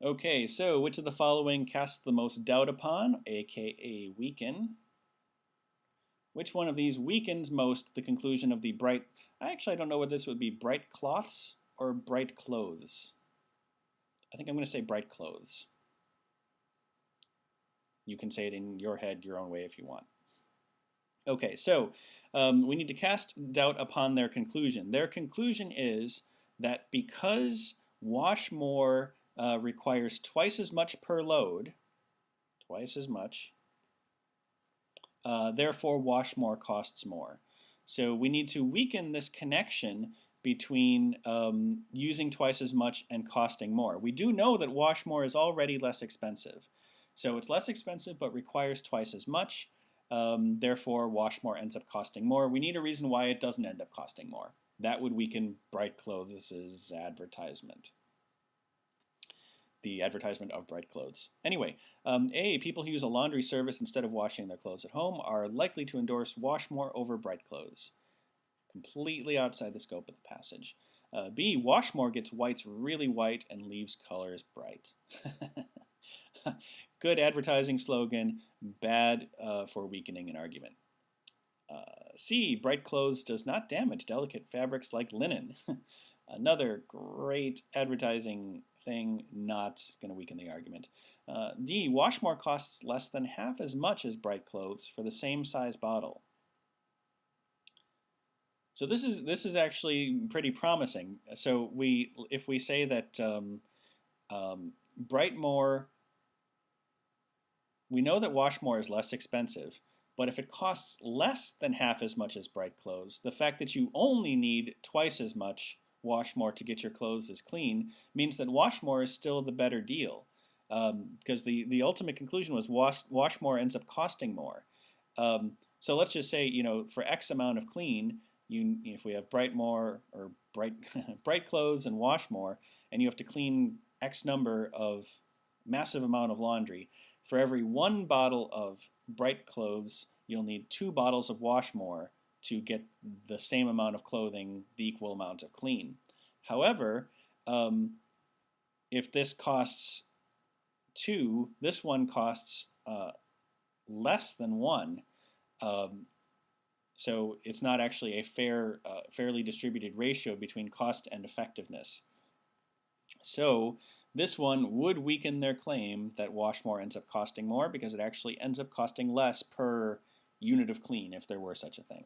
Okay, so which of the following casts the most doubt upon, aka weaken? Which one of these weakens most the conclusion of the bright? I don't know whether this would be bright cloths or bright clothes. I think I'm going to say bright clothes. You can say it in your head your own way if you want. Okay, so we need to cast doubt upon their conclusion. Their conclusion is that because wash more requires twice as much per load, twice as much, therefore wash more costs more. So we need to weaken this connection between using twice as much and costing more. We do know that wash more is already less expensive. So it's less expensive but requires twice as much. Therefore, wash more ends up costing more. We need a reason why it doesn't end up costing more. That would weaken bright clothes' advertisement. The advertisement of bright clothes. Anyway, A, people who use a laundry service instead of washing their clothes at home are likely to endorse wash more over bright clothes. Completely outside the scope of the passage. B, wash more gets whites really white and leaves colors bright. Good advertising slogan, bad for weakening an argument. C, bright clothes does not damage delicate fabrics like linen. Another great advertising thing, not going to weaken the argument. D, wash more costs less than half as much as bright clothes for the same size bottle. So this is actually pretty promising. So if we say that bright more, we know that wash more is less expensive, but if it costs less than half as much as bright clothes, the fact that you only need twice as much wash more to get your clothes as clean means that wash more is still the better deal, because the ultimate conclusion was wash more ends up costing more. So let's just say, for X amount of clean, if we have bright more or bright bright clothes and wash more, and you have to clean X number of massive amount of laundry, for every 1 bottle of bright clothes, you'll need 2 bottles of wash more to get the same amount of clothing, the equal amount of clean. However, if this costs 2, this one costs less than 1. So it's not actually a fairly distributed ratio between cost and effectiveness. So this one would weaken their claim that wash more ends up costing more because it actually ends up costing less per unit of clean if there were such a thing.